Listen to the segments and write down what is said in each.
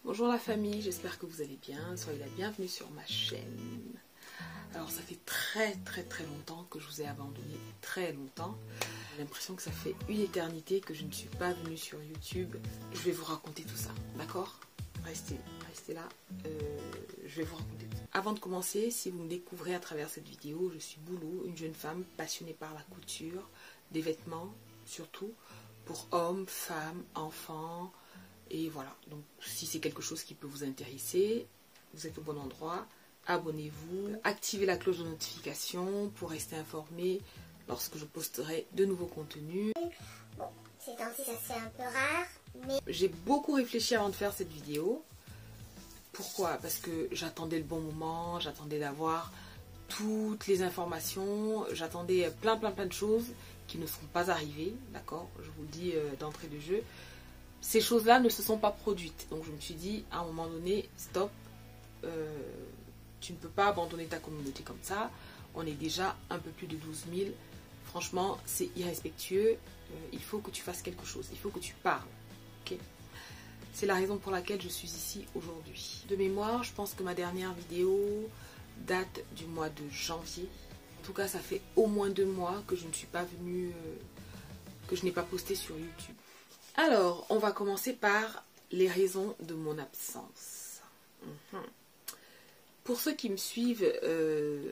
Bonjour la famille, j'espère que vous allez bien, soyez la bienvenue sur ma chaîne. Alors ça fait très longtemps que je vous ai abandonné, très longtemps. J'ai l'impression que ça fait une éternité que je ne suis pas venue sur YouTube. Je vais vous raconter tout ça, d'accord? Restez là, je vais vous raconter tout ça. Avant de commencer, si vous me découvrez à travers cette vidéo, je suis Boulou, une jeune femme passionnée par la couture, des vêtements surtout, pour hommes, femmes, enfants. Et voilà, donc si c'est quelque chose qui peut vous intéresser, vous êtes au bon endroit. Abonnez-vous, activez la cloche de notification pour rester informé lorsque je posterai de nouveaux contenus. Bon, ces temps-ci ça se fait un peu rare, mais... J'ai beaucoup réfléchi avant de faire cette vidéo. Pourquoi? Parce que j'attendais le bon moment, j'attendais d'avoir toutes les informations, j'attendais plein de choses qui ne seront pas arrivées, d'accord? Je vous le dis d'entrée de jeu. Ces choses-là ne se sont pas produites. Donc je me suis dit, à un moment donné, stop, tu ne peux pas abandonner ta communauté comme ça. On est déjà un peu plus de 12 000. Franchement, c'est irrespectueux. Il faut que tu fasses quelque chose. Il faut que tu parles. Okay? C'est la raison pour laquelle je suis ici aujourd'hui. De mémoire, je pense que ma dernière vidéo date du mois de janvier. En tout cas, ça fait au moins 2 mois que je ne suis pas venue, que je n'ai pas posté sur YouTube. Alors, on va commencer par les raisons de mon absence. Pour ceux qui me suivent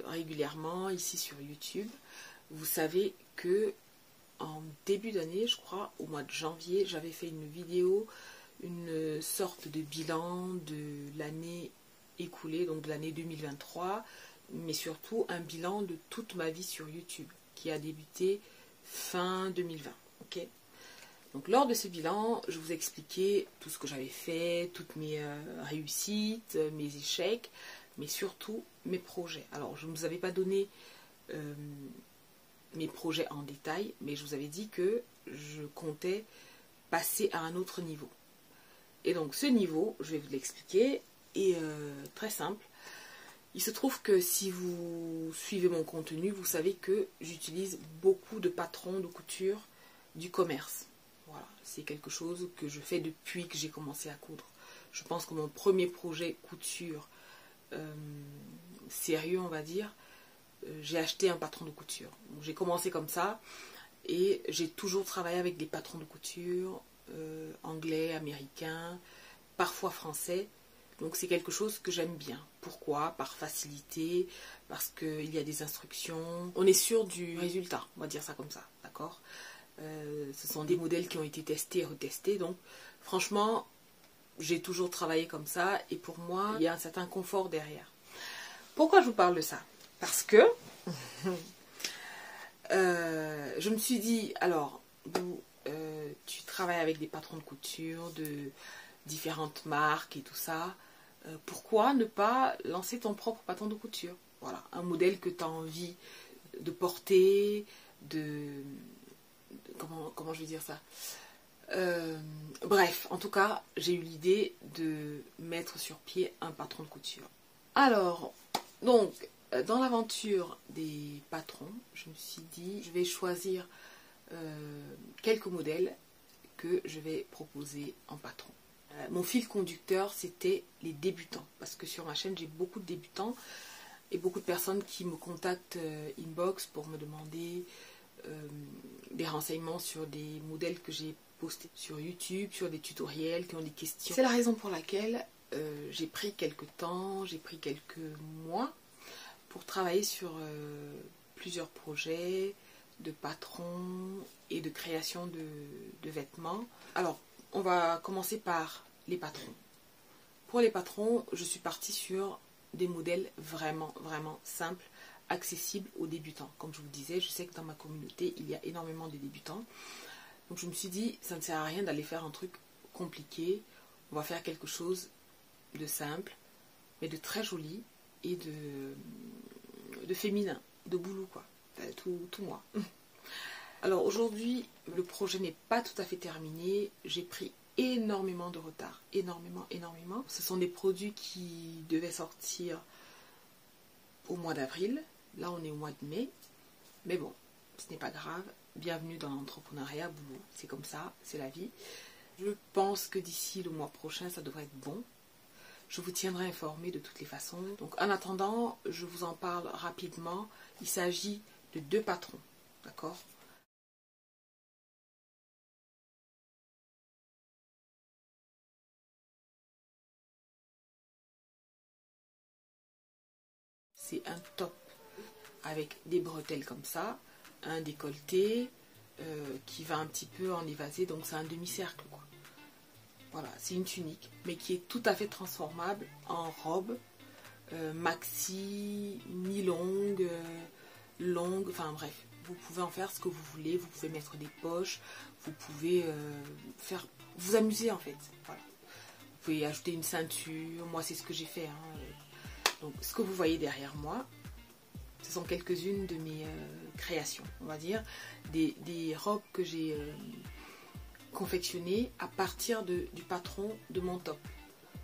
régulièrement ici sur YouTube, vous savez que en début d'année, je crois, au mois de janvier, j'avais fait une vidéo, une sorte de bilan de l'année écoulée, donc de l'année 2023, mais surtout un bilan de toute ma vie sur YouTube, qui a débuté fin 2020. Ok ? Donc lors de ce bilan, je vous expliquais tout ce que j'avais fait, toutes mes réussites, mes échecs, mais surtout mes projets. Alors je ne vous avais pas donné mes projets en détail, mais je vous avais dit que je comptais passer à un autre niveau. Et donc ce niveau, je vais vous l'expliquer, est très simple. Il se trouve que si vous suivez mon contenu, vous savez que j'utilise beaucoup de patrons de couture du commerce. Voilà, c'est quelque chose que je fais depuis que j'ai commencé à coudre. Je pense que mon premier projet couture sérieux, on va dire, j'ai acheté un patron de couture. J'ai commencé comme ça et j'ai toujours travaillé avec des patrons de couture anglais, américains, parfois français. Donc c'est quelque chose que j'aime bien. Pourquoi? Par facilité, parce qu'il y a des instructions. On est sûr du résultat, on va dire ça comme ça, d'accord? Ce sont des modèles qui ont été testés et retestés. Donc franchement, j'ai toujours travaillé comme ça. Et pour moi, il y a un certain confort derrière. Pourquoi je vous parle de ça? Parce que je me suis dit, alors, tu travailles avec des patrons de couture, de différentes marques et tout ça. Pourquoi ne pas lancer ton propre patron de couture? Voilà, un modèle que tu as envie de porter, comment je vais dire ça? Bref, en tout cas, j'ai eu l'idée de mettre sur pied un patron de couture. Alors, donc, dans l'aventure des patrons, je me suis dit, je vais choisir quelques modèles que je vais proposer en patron. Mon fil conducteur, c'était les débutants, parce que sur ma chaîne, j'ai beaucoup de débutants et beaucoup de personnes qui me contactent inbox pour me demander des renseignements sur des modèles que j'ai postés sur YouTube, sur des tutoriels, qui ont des questions. C'est la raison pour laquelle j'ai pris quelques temps, j'ai pris quelques mois pour travailler sur plusieurs projets de patrons et de création de vêtements. Alors, on va commencer par les patrons. Pour les patrons, je suis partie sur des modèles vraiment simples, accessible aux débutants. Comme je vous disais, je sais que dans ma communauté, il y a énormément de débutants. Donc je me suis dit, ça ne sert à rien d'aller faire un truc compliqué. On va faire quelque chose de simple, mais de très joli et de féminin, de boulot quoi. Tout moi. Alors aujourd'hui, le projet n'est pas tout à fait terminé. J'ai pris énormément de retard. Énormément. Ce sont des produits qui devaient sortir au mois d'avril. Là, on est au mois de mai. Mais bon, ce n'est pas grave. Bienvenue dans l'entrepreneuriat, boulot. C'est comme ça, c'est la vie. Je pense que d'ici le mois prochain, ça devrait être bon. Je vous tiendrai informé de toutes les façons. Donc en attendant, je vous en parle rapidement. Il s'agit de 2 patrons, d'accord? C'est un top avec des bretelles comme ça, un décolleté qui va un petit peu en évasé, donc c'est un demi-cercle quoi. Voilà, c'est une tunique, mais qui est tout à fait transformable en robe, maxi, mi-longue, longue, enfin bref. Vous pouvez en faire ce que vous voulez, vous pouvez mettre des poches, vous pouvez faire, vous amuser en fait. Voilà. Vous pouvez ajouter une ceinture, moi c'est ce que j'ai fait. Hein. Donc ce que vous voyez derrière moi, ce sont quelques-unes de mes créations, on va dire, des robes que j'ai confectionnées à partir du patron de mon top.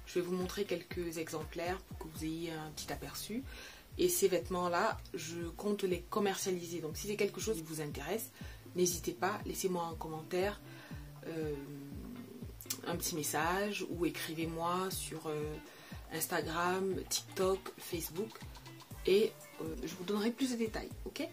Je vais vous montrer quelques exemplaires pour que vous ayez un petit aperçu. Et ces vêtements-là, je compte les commercialiser. Donc si c'est quelque chose qui vous intéresse, n'hésitez pas, laissez-moi un commentaire, un petit message ou écrivez-moi sur Instagram, TikTok, Facebook et je vous donnerai plus de détails, ok?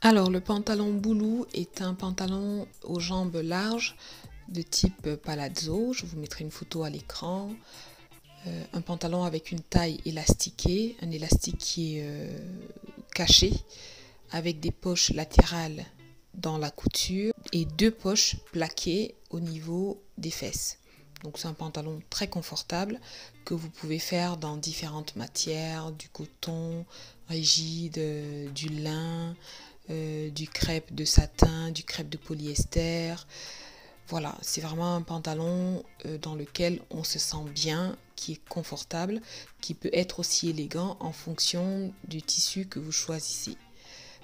Alors le pantalon Boulou est un pantalon aux jambes larges de type palazzo, je vous mettrai une photo à l'écran. Un pantalon avec une taille élastiquée, un élastique qui est caché avec des poches latérales dans la couture et 2 poches plaquées au niveau des fesses. Donc c'est un pantalon très confortable que vous pouvez faire dans différentes matières, du coton rigide, du lin, du crêpe de satin, du crêpe de polyester. Voilà, c'est vraiment un pantalon dans lequel on se sent bien, qui est confortable, qui peut être aussi élégant en fonction du tissu que vous choisissez.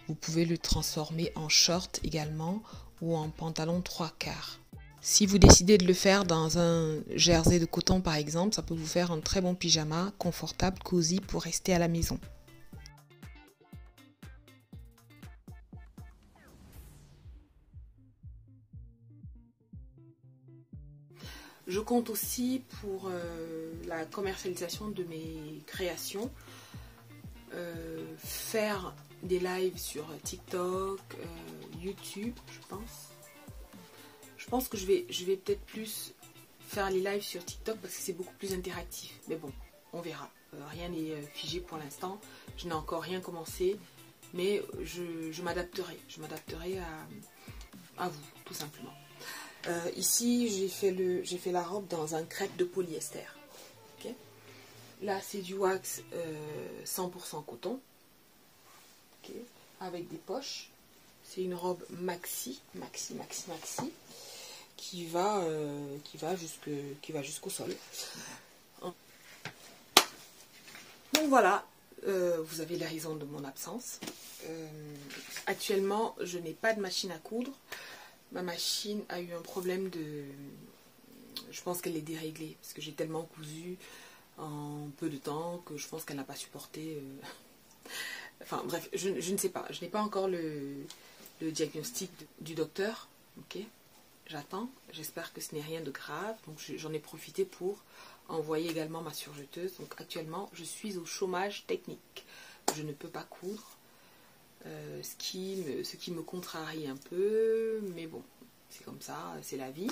Vous pouvez le transformer en short également ou en pantalon 3/4. Si vous décidez de le faire dans un jersey de coton par exemple, ça peut vous faire un très bon pyjama, confortable, cosy pour rester à la maison. Je compte aussi pour la commercialisation de mes créations, faire des lives sur TikTok, YouTube, je pense. Je pense que je vais peut-être plus faire les lives sur TikTok parce que c'est beaucoup plus interactif. Mais bon, on verra. Rien n'est figé pour l'instant. Je n'ai encore rien commencé, mais je m'adapterai. Je m'adapterai à vous, tout simplement. Ici, j'ai fait la robe dans un crêpe de polyester. Okay. Là, c'est du wax 100% coton, okay, avec des poches. C'est une robe maxi, qui va jusqu'au sol. Donc voilà, vous avez la raison de mon absence. Actuellement, je n'ai pas de machine à coudre. Ma machine a eu un problème de... Je pense qu'elle est déréglée parce que j'ai tellement cousu en peu de temps que je pense qu'elle n'a pas supporté... Enfin bref, je ne sais pas. Je n'ai pas encore le diagnostic du docteur. Ok, j'attends. J'espère que ce n'est rien de grave. Donc j'en ai profité pour envoyer également ma surjeteuse. Donc actuellement, je suis au chômage technique. Je ne peux pas coudre. Ce qui me contrarie un peu, mais bon, c'est comme ça, c'est la vie.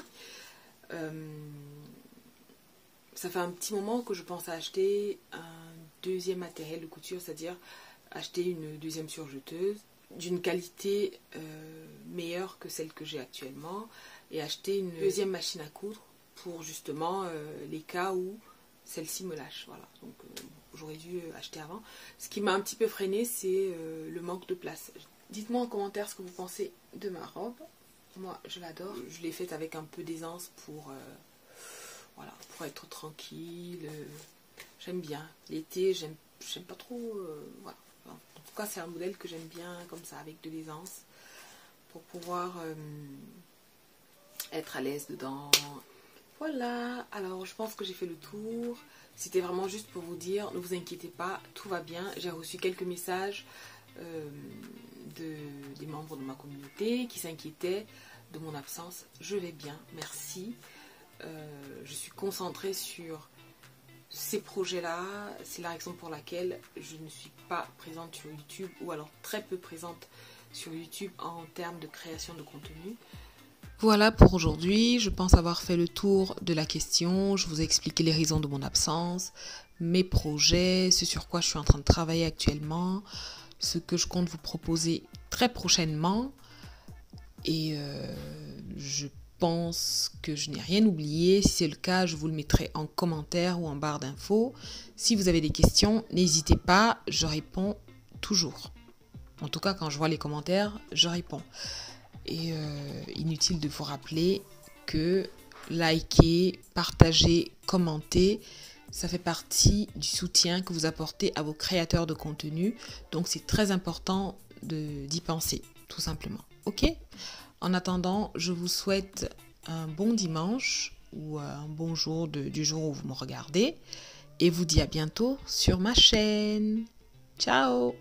Ça fait un petit moment que je pense à acheter un deuxième matériel de couture, c'est-à-dire acheter une deuxième surjeteuse d'une qualité meilleure que celle que j'ai actuellement et acheter une deuxième machine à coudre pour justement les cas où celle-ci me lâche. Voilà, donc j'aurais dû acheter avant. Ce qui m'a un petit peu freiné, c'est le manque de place. Dites-moi en commentaire ce que vous pensez de ma robe. Moi, je l'adore. Je l'ai faite avec un peu d'aisance pour, voilà, pour être tranquille. J'aime bien. L'été, j'aime pas trop. Voilà. En tout cas, c'est un modèle que j'aime bien comme ça, avec de l'aisance, pour pouvoir être à l'aise dedans. Voilà, alors je pense que j'ai fait le tour. C'était vraiment juste pour vous dire, ne vous inquiétez pas, tout va bien. J'ai reçu quelques messages des membres de ma communauté qui s'inquiétaient de mon absence. Je vais bien, merci. Je suis concentrée sur ces projets-là. C'est la raison pour laquelle je ne suis pas présente sur YouTube, ou alors très peu présente sur YouTube en termes de création de contenu. Voilà pour aujourd'hui, je pense avoir fait le tour de la question. Je vous ai expliqué les raisons de mon absence, mes projets, ce sur quoi je suis en train de travailler actuellement, ce que je compte vous proposer très prochainement. Et je pense que je n'ai rien oublié. Si c'est le cas, je vous le mettrai en commentaire ou en barre d'infos. Si vous avez des questions, n'hésitez pas, je réponds toujours. En tout cas, quand je vois les commentaires, je réponds. Et inutile de vous rappeler que liker, partager, commenter, ça fait partie du soutien que vous apportez à vos créateurs de contenu. Donc c'est très important d'y penser, tout simplement. Ok ? En attendant, je vous souhaite un bon dimanche ou un bon jour du jour où vous me regardez. Et vous dis à bientôt sur ma chaîne. Ciao !